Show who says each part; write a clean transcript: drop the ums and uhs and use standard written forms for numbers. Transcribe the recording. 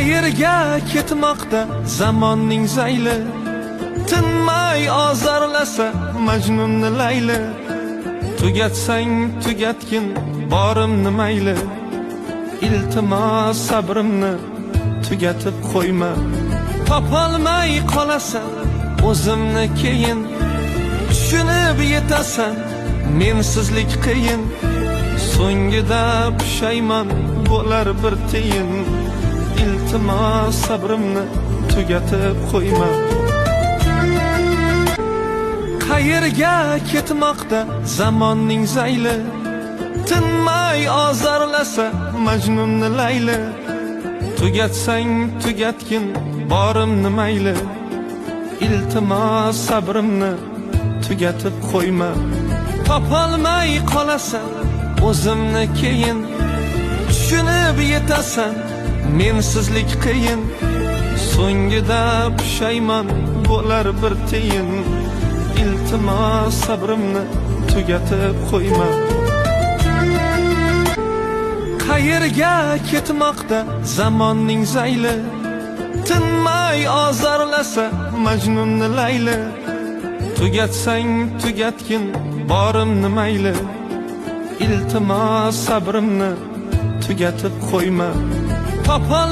Speaker 1: Qayerga ketmoqda zamonning zayli, tinmay ozorlasa Majnunni Layli. Tugatsang tugatgin borimni mayli, iltimos sabrimni tugatib qo'yma. Topolmay qolasan o'zimni keyin, tushunib yetasan mensizlik qiyin. So'ngida pushaymon bo'lar bir tiyin, iltimos sabrimni tugatib qo'yma. Qayerga ketmoqda zamonning zayli, tinmay ozorlasa Majnunni Layli. Tugatsang tugatgin borimni mayli, iltimos sabrimni tugatib qo'yma. Topolmay qolasan o'zimni keyin, tushunib yetasan mensizlik qiyin. So'ngida pushaymon bo'lar bir tiyin, iltimos sabrimni tugatib qo'yma. Qayerga ketmoqda zamonning zayli, tinmay ozorlasa Majnunni Layli. Tugatsang tugatgin borimni mayli, iltimos sabrimni tugatib qo'yma. Topolmay